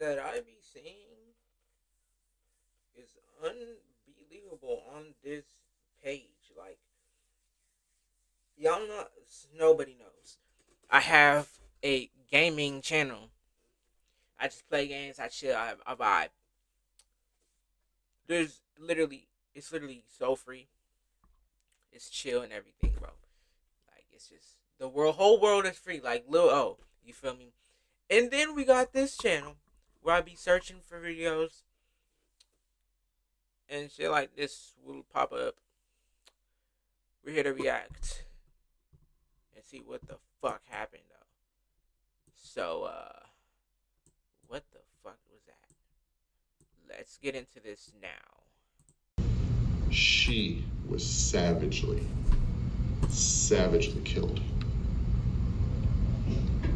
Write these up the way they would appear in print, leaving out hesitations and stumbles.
that I be seeing is unbelievable on this page. Like, y'all know, nobody knows. I have a gaming channel. I just play games. I chill. I vibe. It's literally so free. It's chill and everything, bro. Like, it's just whole world is free. Like Lil O, you feel me? And then we got this channel where I be searching for videos and shit like this will pop up. We're here to react and see what the fuck happened though. So what the fuck was that? Let's get into this now. She was savagely killed.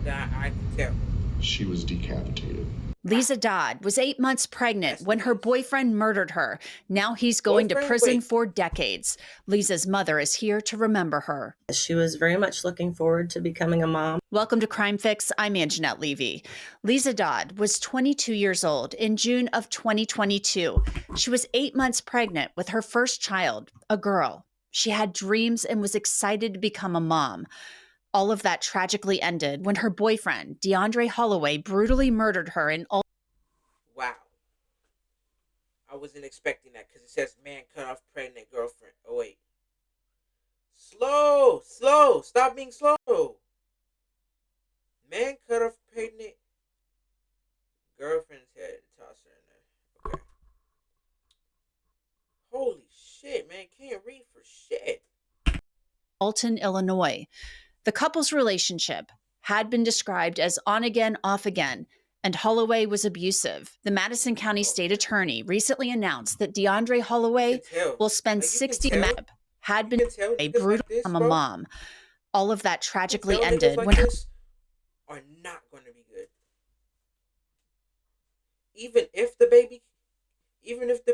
That I can tell. She was decapitated. Lisa Dodd was 8 months pregnant when her boyfriend murdered her. Now he's going to prison for decades. Lisa's mother is here to remember her. She was very much looking forward to becoming a mom. Welcome to Crime Fix. I'm Anjanette Levy. Lisa Dodd was 22 years old in June of 2022. She was 8 months pregnant with her first child, a girl. She had dreams and was excited to become a mom. All of that tragically ended when her boyfriend, DeAndre Holloway, brutally murdered her in Wow. I wasn't expecting that because it says man cut off pregnant girlfriend. Oh, wait. Slow. Stop being slow. Man cut off pregnant girlfriend's head and toss her in there. Okay. Holy shit, man. Can't read for shit. Alton, Illinois. The couple's relationship had been described as on again, off again, and Holloway was abusive. The Madison County State Attorney recently announced that DeAndre Holloway will spend 60 months had been a brutal a mom. All of that tragically ended when her are not going to be good. Even if the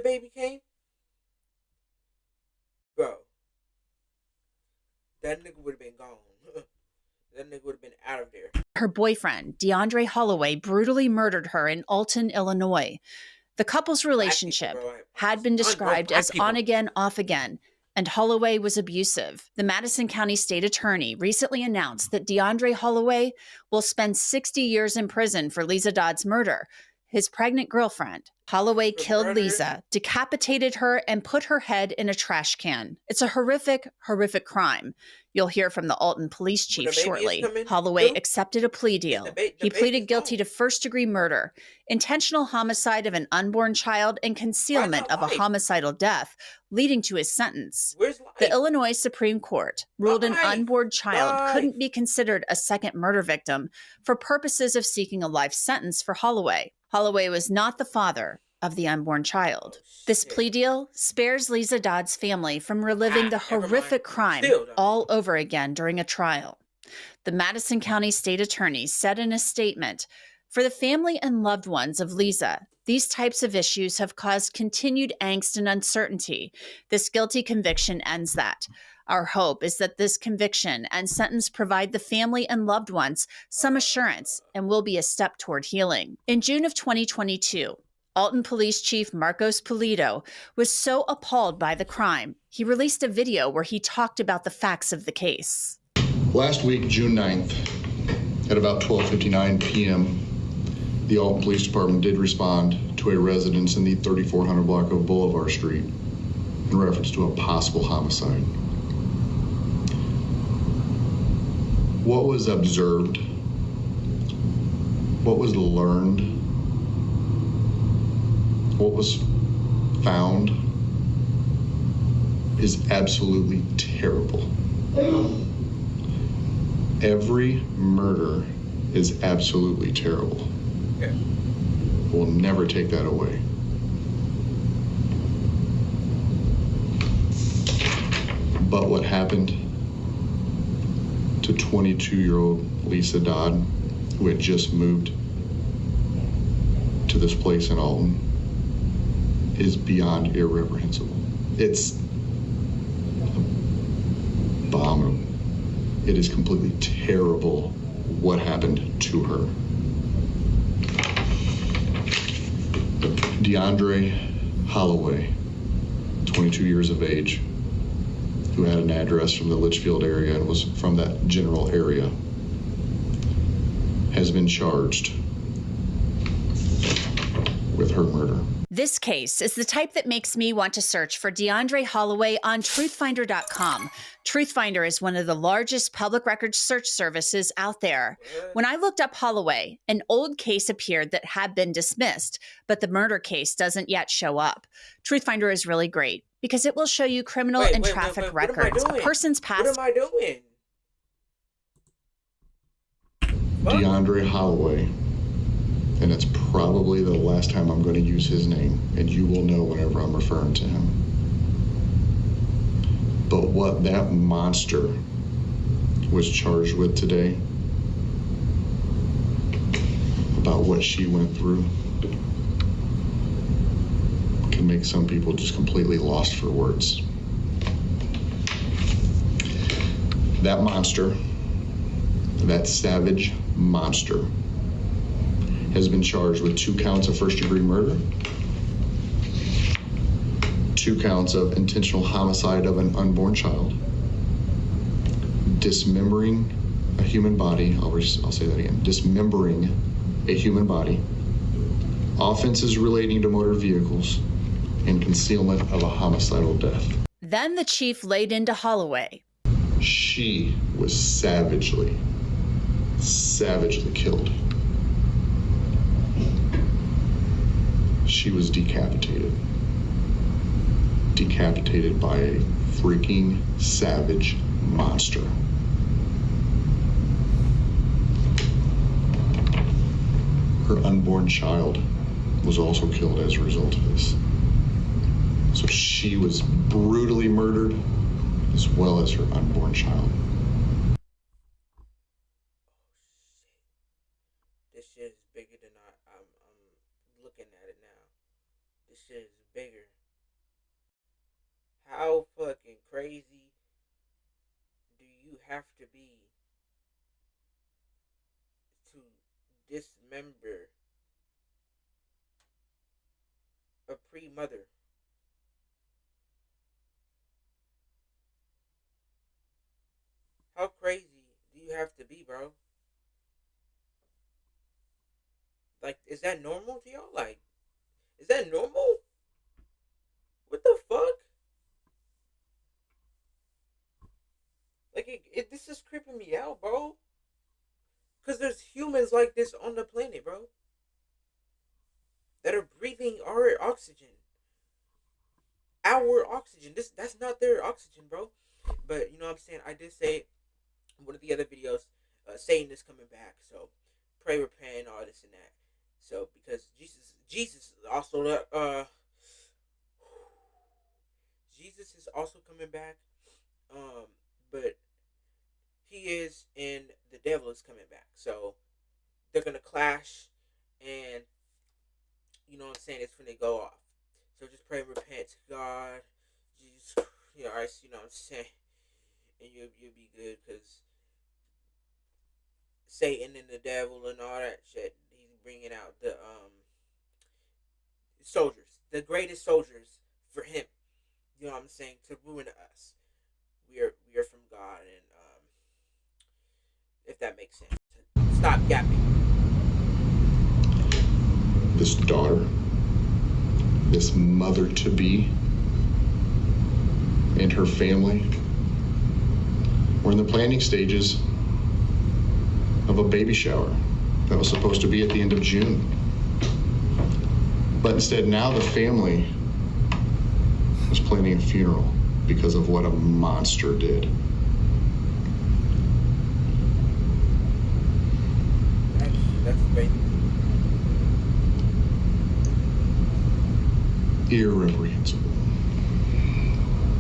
baby came, bro, that nigga would have been gone. That nigga would have been out of there. Her boyfriend, DeAndre Holloway, brutally murdered her in Alton, Illinois. The couple's relationship had been described as on again, off again, and Holloway was abusive. The Madison County State Attorney recently announced that DeAndre Holloway will spend 60 years in prison for Lisa Dodd's murder. His pregnant girlfriend, Holloway, killed Lisa, decapitated her, and put her head in a trash can. It's a horrific, horrific crime. You'll hear from the Alton police chief shortly. Holloway accepted a plea deal. He pleaded guilty to first-degree murder, intentional homicide of an unborn child, and concealment of a homicidal death, leading to his sentence. The Illinois Supreme Court ruled an unborn child couldn't be considered a second murder victim for purposes of seeking a life sentence for Holloway. Holloway was not the father of the unborn child. This plea deal spares Lisa Dodd's family from reliving the horrific crime all over again during a trial. The Madison County State Attorney said in a statement, "For the family and loved ones of Lisa, these types of issues have caused continued angst and uncertainty. This guilty conviction ends that. Our hope is that this conviction and sentence provide the family and loved ones some assurance and will be a step toward healing." In June of 2022, Alton Police Chief Marcos Pulido was so appalled by the crime, he released a video where he talked about the facts of the case. Last week, June 9th, at about 12:59 p.m., the Alton Police Department did respond to a residence in the 3400 block of Boulevard Street in reference to a possible homicide. What was observed, what was learned, what was found is absolutely terrible. Every murder is absolutely terrible. Okay. We'll never take that away. But what happened to 22-year-old Lisa Dodd, who had just moved to this place in Alton, is beyond irreprehensible. It's abominable. It is completely terrible what happened to her. DeAndre Holloway, 22 years of age, who had an address from the Litchfield area and was from that general area, has been charged with her murder. This case is the type that makes me want to search for DeAndre Holloway on truthfinder.com. Truthfinder is one of the largest public records search services out there. When I looked up Holloway, an old case appeared that had been dismissed, but the murder case doesn't yet show up. Truthfinder is really great because it will show you criminal and traffic records, a person's past. What am I doing? DeAndre Holloway, and it's probably the last time I'm going to use his name, and you will know whenever I'm referring to him. But what that monster was charged with today, about what she went through, can make some people just completely lost for words. That monster, that savage monster, has been charged with 2 counts of first-degree murder, 2 counts of intentional homicide of an unborn child, dismembering a human body, I'll say that again, dismembering a human body, offenses relating to motor vehicles, and concealment of a homicidal death. Then the chief laid into Holloway. She was savagely killed. She was decapitated by a freaking savage monster. Her unborn child was also killed as a result of this. So she was brutally murdered, as well as her unborn child. This shit is bigger than I'm looking at it now. This shit is bigger. How fucking crazy do you have to be to dismember a pre-mother? How crazy do you have to be, bro? Like, is that normal to y'all? Like, is that normal? What the fuck? Like, this is creeping me out, bro. Because there's humans like this on the planet, bro. That are breathing our oxygen. Our oxygen. That's not their oxygen, bro. But, you know what I'm saying? I did say in one of the other videos, Satan is coming back. So, pray, repent, all this and that. So, because Jesus is also, Jesus is also coming back. But he is, and the devil is coming back. So they're gonna clash, and you know what I'm saying, it's gonna go off. So just pray and repent to God, Jesus, you know what I'm saying, and you'll be good, because Satan and the devil and all that shit, he's bringing out the soldiers, the greatest soldiers for him. You know what I'm saying, to ruin us. We are from God, and if that makes sense. Stop yapping. This daughter, this mother-to-be, and her family were in the planning stages of a baby shower that was supposed to be at the end of June. But instead, now the family was planning a funeral because of what a monster did. That's great. Irreprehensible.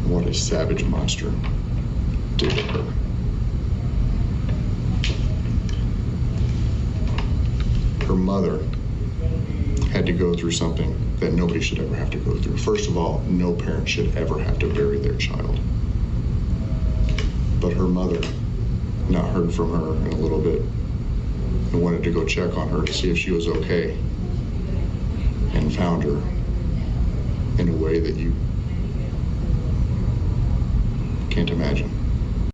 What a savage monster did to her. Her mother had to go through something that nobody should ever have to go through. First of all, no parent should ever have to bury their child. But her mother, not heard from her in a little bit, and wanted to go check on her to see if she was okay, and found her way that you can't imagine.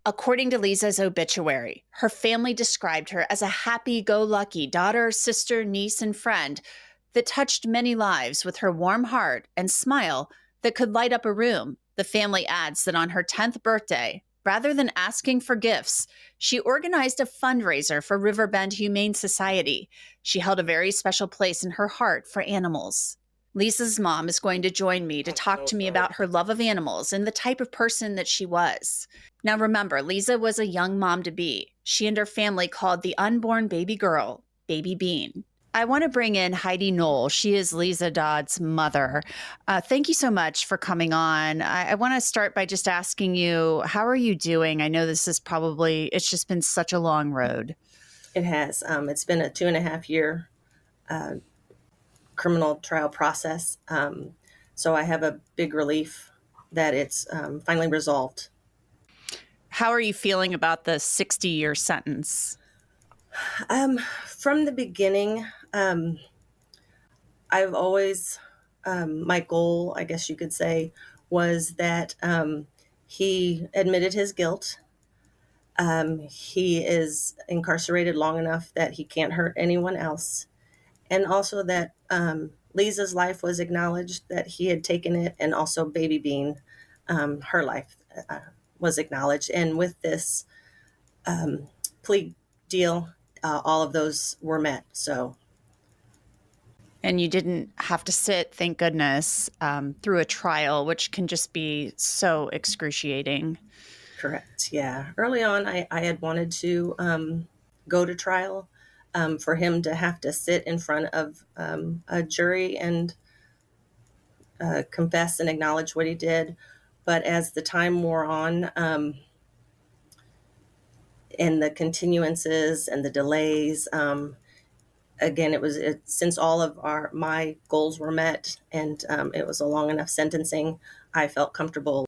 According to Lisa's obituary, her family described her as a happy-go-lucky daughter, sister, niece, and friend that touched many lives with her warm heart and smile that could light up a room. The family adds that on her 10th birthday, rather than asking for gifts, she organized a fundraiser for Riverbend Humane Society. She held a very special place in her heart for animals. Lisa's mom is going to join me to talk to me about her love of animals and the type of person that she was. Now remember, Lisa was a young mom-to-be. She and her family called the unborn baby girl Baby Bean. I want to bring in Heidi Knoll. She is Lisa Dodd's mother. Thank you so much for coming on. I want to start by just asking you, how are you doing? I know this is it's just been such a long road. It has. It's been a 2.5-year criminal trial process. So I have a big relief that it's finally resolved. How are you feeling about the 60-year sentence? From the beginning, I've always, my goal, I guess you could say, was that he admitted his guilt. He is incarcerated long enough that he can't hurt anyone else. And also that Lisa's life was acknowledged, that he had taken it, and also Baby Bean, her life was acknowledged. And with this plea deal, all of those were met. So. And you didn't have to sit, thank goodness, through a trial, which can just be so excruciating. Correct. Yeah. Early on, I had wanted to go to trial. For him to have to sit in front of a jury and confess and acknowledge what he did. But as the time wore on, and the continuances and the delays, again, since all of my goals were met, and it was a long enough sentencing, I felt comfortable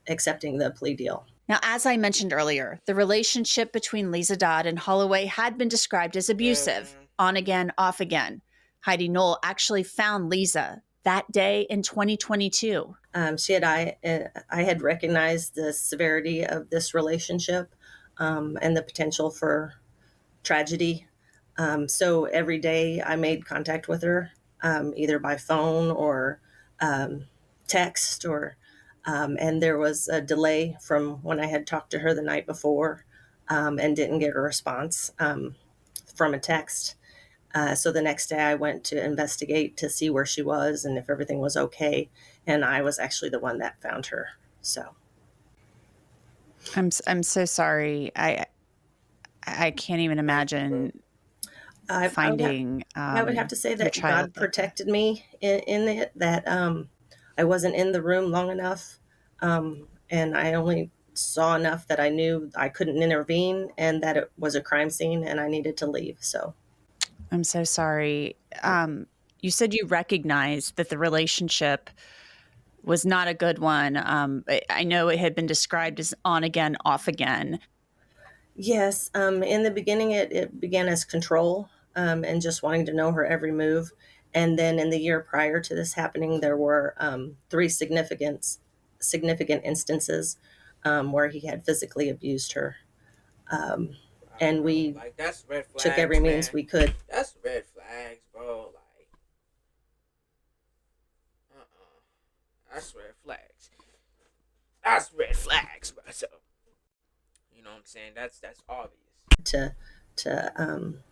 accepting the plea deal. Now, as I mentioned earlier, the relationship between Lisa Dodd and Holloway had been described as abusive, on again, off again. Heidi Knoll actually found Lisa that day in 2022. I had recognized the severity of this relationship and the potential for tragedy. So every day I made contact with her, either by phone or text, and there was a delay from when I had talked to her the night before and didn't get a response from a text. So the next day I went to investigate to see where she was and if everything was okay. And I was actually the one that found her. So I'm so sorry. I can't even imagine finding. I would have to say that God protected me in it, that I wasn't in the room long enough, and I only saw enough that I knew I couldn't intervene and that it was a crime scene and I needed to leave. So I'm so sorry. You said you recognized that the relationship was not a good one. I know it had been described as on again, off again. Yes. In the beginning, it began as control and just wanting to know her every move. And then in the year prior to this happening, there were 3 significant instances where he had physically abused her. And we that's red flags, took every means we could. That's red flags, bro. That's red flags. That's red flags, bro. So, you know what I'm saying? That's obvious.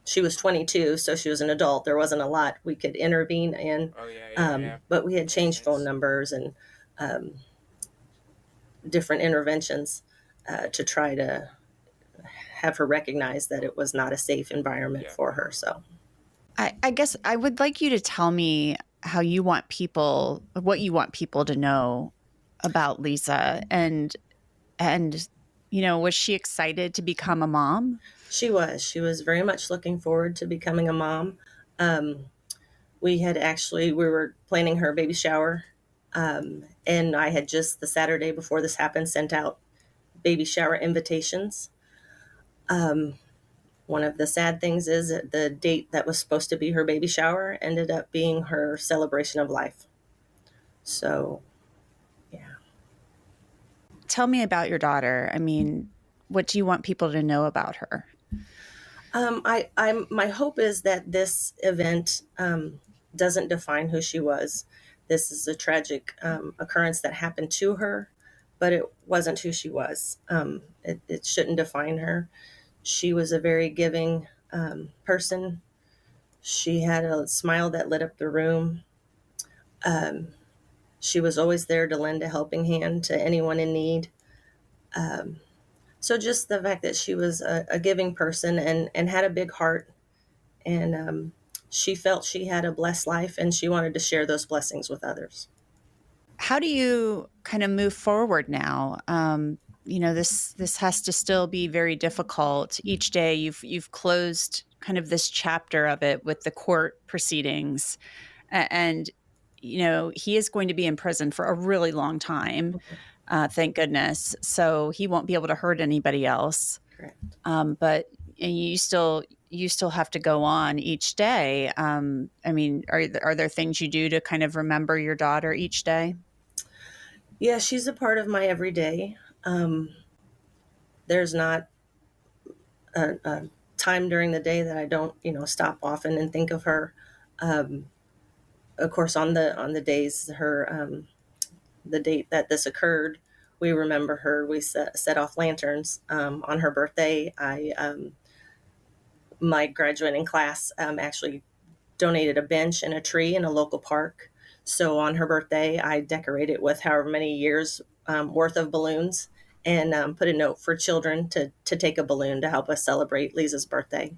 She was 22, so she was an adult. There wasn't a lot we could intervene in. But we had changed phone numbers and different interventions to try to have her recognize that it was not a safe environment for her. So I guess I would like you to tell me what you want people to know about Lisa, and was she excited to become a mom? She was very much looking forward to becoming a mom. We were planning her baby shower. And I had just the Saturday before this happened sent out baby shower invitations. One of the sad things is that the date that was supposed to be her baby shower ended up being her celebration of life. So, yeah. Tell me about your daughter. I mean, what do you want people to know about her? My hope is that this event doesn't define who she was. This is a tragic occurrence that happened to her, but it wasn't who she was. It shouldn't define her. She was a very giving person. She had a smile that lit up the room. Um, she was always there to lend a helping hand to anyone in need. Um, so just the fact that she was a giving person and had a big heart, and she felt she had a blessed life and she wanted to share those blessings with others. How do you kind of move forward now? This has to still be very difficult. Each day you've closed kind of this chapter of it with the court proceedings, and he is going to be in prison for a really long time. Thank goodness. So he won't be able to hurt anybody else. Correct. But you still have to go on each day. I mean, are there things you do to kind of remember your daughter each day? Yeah, she's a part of my everyday. There's not a time during the day that I don't, stop often and think of her. Um, of course, on the days the date that this occurred, we remember her. We set off lanterns on her birthday. My graduating class actually donated a bench and a tree in a local park. So on her birthday, I decorated with however many years worth of balloons and put a note for children to take a balloon to help us celebrate Lisa's birthday.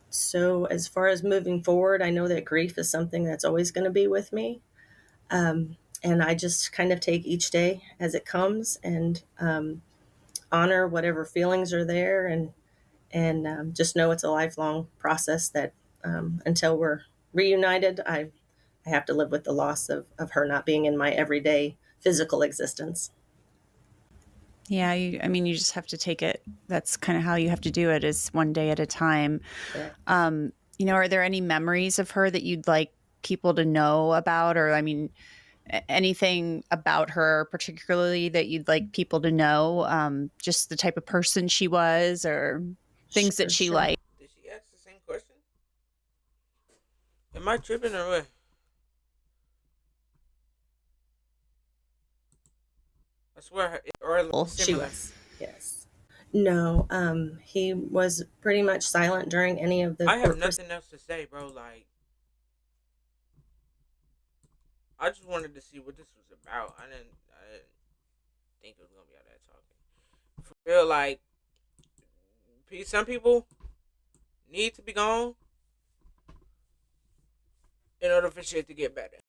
So as far as moving forward, I know that grief is something that's always going to be with me. And I just kind of take each day as it comes and honor whatever feelings are there, and just know it's a lifelong process that until we're reunited, I have to live with the loss of her not being in my everyday physical existence. Yeah, you just have to take it. That's kind of how you have to do it, is one day at a time. Correct. Are there any memories of her that you'd like people to know about? Or, I mean, anything about her particularly that you'd like people to know? Just the type of person she was, or things that she liked? Did she ask the same question? Am I tripping or what? I swear, or She similar. was, yes. No, he was pretty much silent during any of the I have court nothing else to say, bro. Like, I just wanted to see what this was about. I didn't think it was gonna be all that talking. For real, like, some people need to be gone in order for shit to get better.